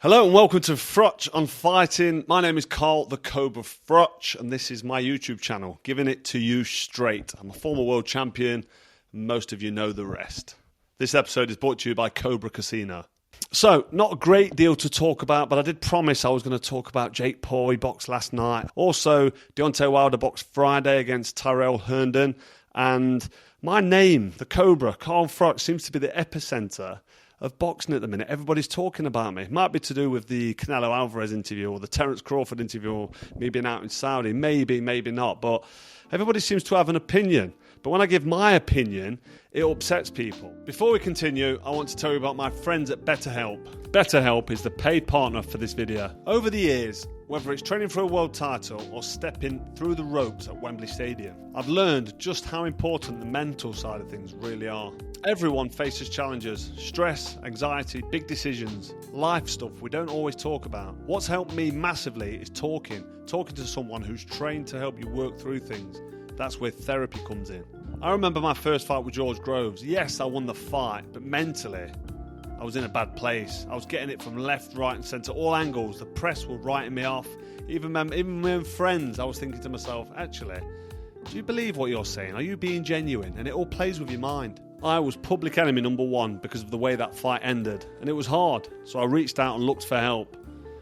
Hello and welcome to Froch on Fighting. My name is Carl the Cobra Froch and this is my YouTube channel, giving it to you straight. I'm a former world champion, most of you know the rest. This episode is brought to you by Cobra Casino. So, not a great deal to talk about, but I did promise I was going to talk about Jake Paul. He boxed last night. Also, Deontay Wilder boxed Friday against Tyrell Herndon. And my name, the Cobra, Carl Froch, seems to be the epicenter of boxing at the minute. Everybody's talking about me. Might be to do with the Canelo Alvarez interview or the Terence Crawford interview or me being out in Saudi. Maybe, maybe not. But everybody seems to have an opinion. But when I give my opinion, it upsets people. Before we continue, I want to tell you about my friends at BetterHelp. BetterHelp is the paid partner for this video. Over the years, whether it's training for a world title or stepping through the ropes at Wembley Stadium, I've learned just how important the mental side of things really are. Everyone faces challenges, stress, anxiety, big decisions, life stuff we don't always talk about. What's helped me massively is talking to someone who's trained to help you work through things. That's where therapy comes in. I remember my first fight with George Groves. Yes, I won the fight, but mentally, I was in a bad place. I was getting it from left, right and centre, all angles. The press were writing me off. Even my friends, I was thinking to myself, actually, do you believe what you're saying? Are you being genuine? And it all plays with your mind. I was public enemy number one because of the way that fight ended. And it was hard, so I reached out and looked for help.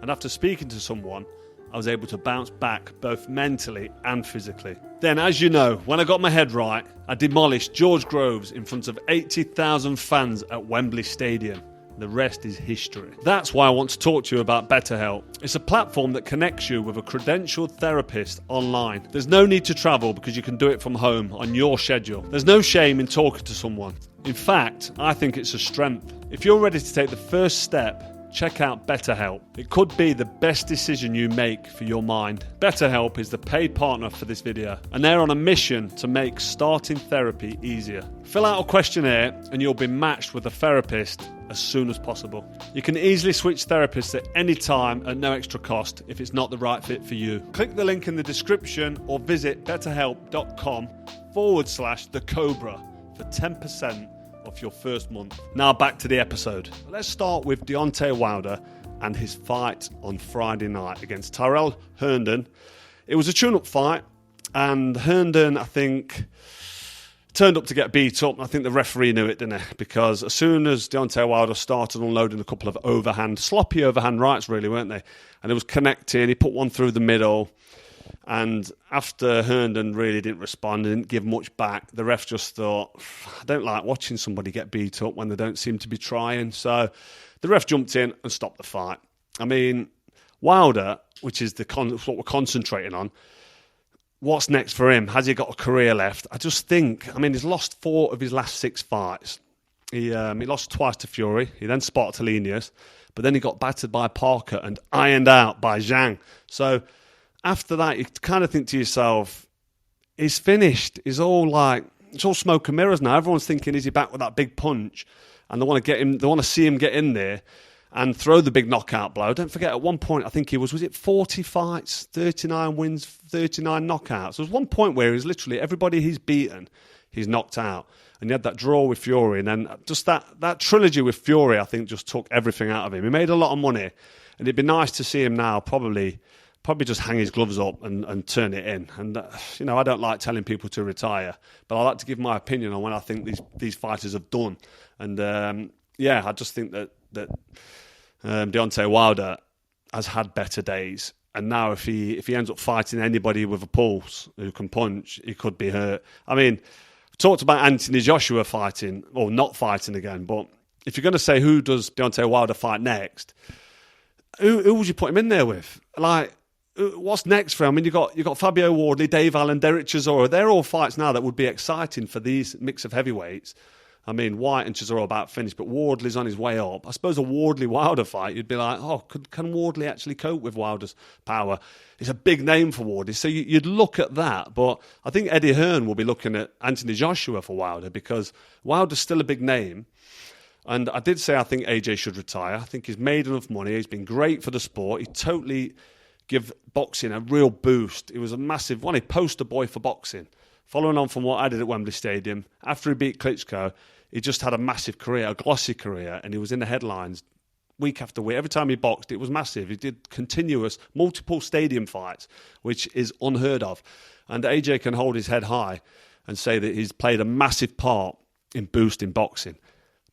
And after speaking to someone, I was able to bounce back both mentally and physically. Then, as you know, when I got my head right, I demolished George Groves in front of 80,000 fans at Wembley Stadium. The rest is history. That's why I want to talk to you about BetterHelp. It's a platform that connects you with a credentialed therapist online. There's no need to travel because you can do it from home on your schedule. There's no shame in talking to someone. In fact, I think it's a strength. If you're ready to take the first step, check out BetterHelp. It could be the best decision you make for your mind. BetterHelp is the paid partner for this video, and they're on a mission to make starting therapy easier. Fill out a questionnaire and you'll be matched with a therapist as soon as possible. You can easily switch therapists at any time at no extra cost if it's not the right fit for you. Click the link in the description or visit betterhelp.com/thecobra for 10% off your first month. Now back to the episode. Let's start with Deontay Wilder and his fight on Friday night against Tyrell Herndon. It was a tune-up fight, and Herndon, I think, turned up to get beat up. I think the referee knew it, didn't he? Because as soon as Deontay Wilder started unloading a couple of sloppy overhand rights, really, weren't they? And it was connecting. He put one through the middle. And after Herndon really didn't respond, didn't give much back, the ref just thought, I don't like watching somebody get beat up when they don't seem to be trying. So the ref jumped in and stopped the fight. I mean, Wilder, which is what we're concentrating on, what's next for him? Has he got a career left? I just think, he's lost 4 of his last 6 fights. He lost twice to Fury. He then spotted Helenius, but then he got battered by Parker and ironed out by Zhang. So after that, you kind of think to yourself, he's finished. It's all smoke and mirrors now. Everyone's thinking, is he back with that big punch? And they want to get him. They want to see him get in there and throw the big knockout blow. Don't forget, at one point, I think he was it 40 fights, 39 wins, 39 knockouts? There was one point where he was literally everybody he's beaten, he's knocked out. And he had that draw with Fury. And then just that trilogy with Fury, I think, just took everything out of him. He made a lot of money. And it'd be nice to see him now probably just hang his gloves up and turn it in. And, I don't like telling people to retire, but I like to give my opinion on when I think these fighters have done. And, I just think that Deontay Wilder has had better days. And now if he ends up fighting anybody with a pulse who can punch, he could be hurt. We talked about Anthony Joshua fighting, or not fighting again, but if you're going to say who does Deontay Wilder fight next, who would you put him in there with? What's next for him? You've got Fabio Wardley, Dave Allen, Derek Chisora. They're all fights now that would be exciting for these mix of heavyweights. White and Chisora are about finished, but Wardley's on his way up. I suppose a Wardley-Wilder fight, you'd be like, can Wardley actually cope with Wilder's power? It's a big name for Wardley, so you'd look at that. But I think Eddie Hearn will be looking at Anthony Joshua for Wilder because Wilder's still a big name. And I did say I think AJ should retire. I think he's made enough money. He's been great for the sport. He totally give boxing a real boost. It was a massive one. A poster boy for boxing. Following on from what I did at Wembley Stadium, after he beat Klitschko, he just had a massive career, a glossy career, and he was in the headlines week after week. Every time he boxed, it was massive. He did continuous, multiple stadium fights, which is unheard of. And AJ can hold his head high and say that he's played a massive part in boosting boxing.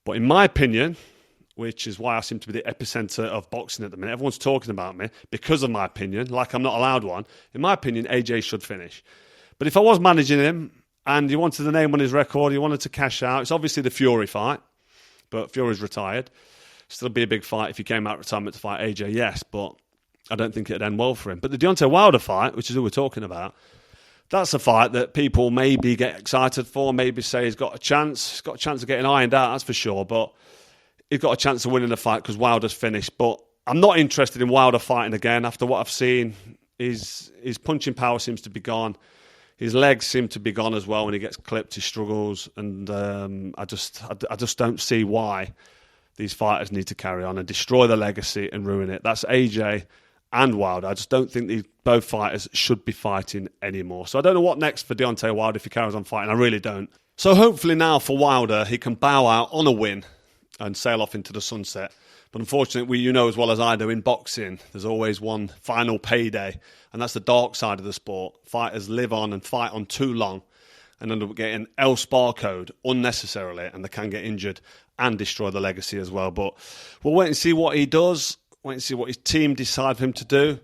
But in my opinion, which is why I seem to be the epicenter of boxing at the minute, everyone's talking about me because of my opinion, like I'm not allowed one. In my opinion, AJ should finish. But if I was managing him and he wanted the name on his record, he wanted to cash out, it's obviously the Fury fight, but Fury's retired. Still be a big fight if he came out of retirement to fight AJ, yes, but I don't think it'd end well for him. But the Deontay Wilder fight, which is who we're talking about, that's a fight that people maybe get excited for, maybe say he's got a chance. He's got a chance of getting ironed out, that's for sure. But he's got a chance of winning the fight because Wilder's finished. But I'm not interested in Wilder fighting again. After what I've seen, his punching power seems to be gone. His legs seem to be gone as well. When he gets clipped, he struggles. And I just don't see why these fighters need to carry on and destroy the legacy and ruin it. That's AJ and Wilder. I just don't think both fighters should be fighting anymore. So I don't know what next for Deontay Wilder if he carries on fighting. I really don't. So hopefully now for Wilder, he can bow out on a win and sail off into the sunset. But unfortunately, you know as well as I do, in boxing, there's always one final payday, and that's the dark side of the sport. Fighters live on and fight on too long and end up getting L-SPAR code unnecessarily, and they can get injured and destroy the legacy as well. But we'll wait and see what he does. Wait and see what his team decide for him to do.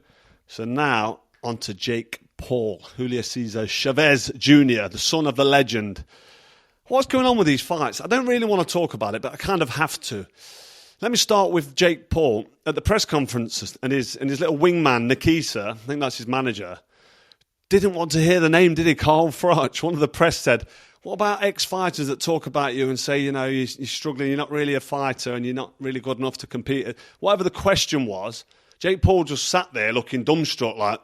So now, on to Jake Paul, Julio Cesar Chavez Jr., the son of the legend. What's going on with these fights? I don't really want to talk about it, but I kind of have to. Let me start with Jake Paul at the press conference, and his little wingman, Nikisa, I think that's his manager, didn't want to hear the name, did he? Carl Froch. One of the press said, what about ex-fighters that talk about you and say, you know, you're struggling, you're not really a fighter and you're not really good enough to compete? Whatever the question was, Jake Paul just sat there looking dumbstruck,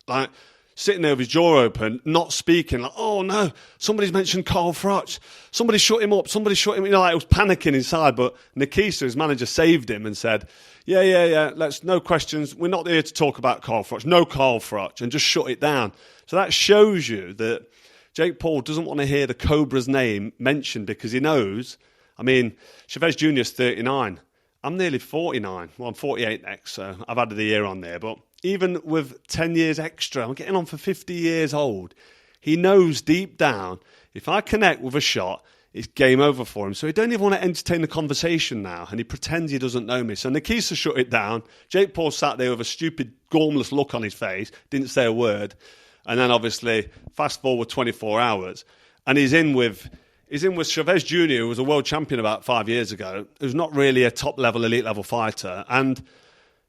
like sitting there with his jaw open, not speaking, like, oh no, somebody's mentioned Carl Froch. Somebody shut him up, like he was panicking inside. But Nikisa, his manager, saved him and said, yeah, no questions. We're not here to talk about Carl Froch. No Carl Froch, and just shut it down. So that shows you that Jake Paul doesn't want to hear the Cobra's name mentioned because he knows, I mean, Chavez Jr. is 39. I'm nearly 49. Well, I'm 48 next, so I've added a year on there. But even with 10 years extra, I'm getting on for 50 years old. He knows deep down, if I connect with a shot, it's game over for him. So he don't even want to entertain the conversation now, and he pretends he doesn't know me. So Nikisa shut it down. Jake Paul sat there with a stupid, gormless look on his face, didn't say a word. And then obviously, fast forward 24 hours, and he's in with Chavez Jr., who was a world champion about 5 years ago, who's not really a top-level, elite-level fighter. And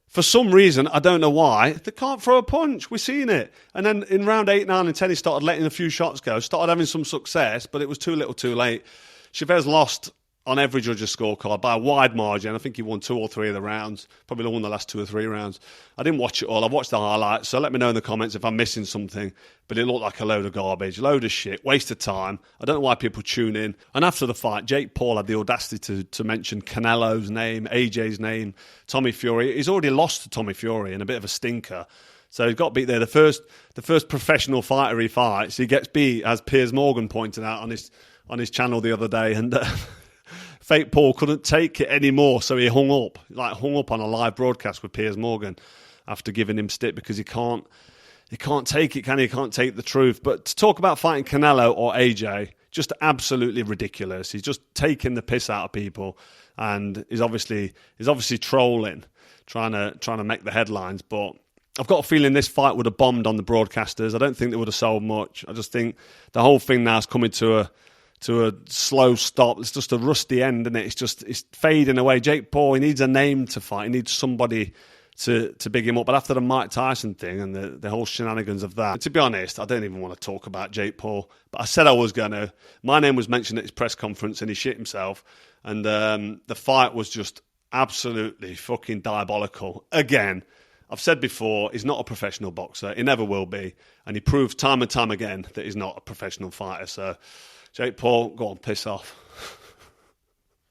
for some reason, I don't know why, they can't throw a punch. We've seen it. And then in round 8, 9 and 10, he started letting a few shots go, started having some success, but it was too little too late. Chavez lost on every judge's scorecard by a wide margin. I think he won 2 or 3 of the rounds, probably won the last 2 or 3 rounds. I didn't watch it all. I watched the highlights, so let me know in the comments if I'm missing something. But it looked like a load of garbage, load of shit, waste of time. I don't know why people tune in. And after the fight, Jake Paul had the audacity to mention Canelo's name, AJ's name, Tommy Fury. He's already lost to Tommy Fury in a bit of a stinker. So he's got beat there. The first professional fighter he fights, he gets beat, as Piers Morgan pointed out on his channel the other day. And fake Paul couldn't take it anymore, so he hung up on a live broadcast with Piers Morgan after giving him stick because he can't take it, can he? He can't take the truth. But to talk about fighting Canelo or AJ, just absolutely ridiculous. He's just taking the piss out of people, and he's obviously trolling, trying to make the headlines. But I've got a feeling this fight would have bombed on the broadcasters. I don't think they would have sold much. I just think the whole thing now is coming to a slow stop. It's just a rusty end, and it's fading away. Jake Paul, he needs a name to fight. He needs somebody to big him up. But after the Mike Tyson thing and the whole shenanigans of that, to be honest, I don't even want to talk about Jake Paul. But I said I was going to. My name was mentioned at his press conference, and he shit himself. And the fight was just absolutely fucking diabolical. Again, I've said before, he's not a professional boxer. He never will be. And he proved time and time again that he's not a professional fighter. So Jake Paul, go on, piss off.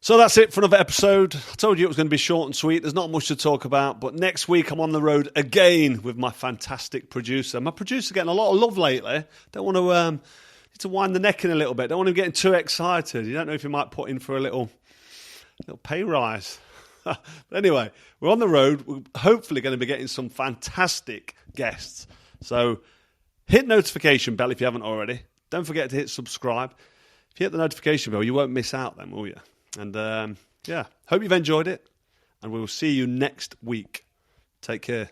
So that's it for another episode. I told you it was going to be short and sweet. There's not much to talk about. But next week, I'm on the road again with my fantastic producer. My producer's getting a lot of love lately. Don't want to need to wind the neck in a little bit. Don't want him getting too excited. You don't know if he might put in for a little pay rise. But anyway, we're on the road. We're hopefully going to be getting some fantastic guests. So hit notification bell if you haven't already. Don't forget to hit subscribe. If you hit the notification bell, you won't miss out then, will you? And hope you've enjoyed it. And we will see you next week. Take care.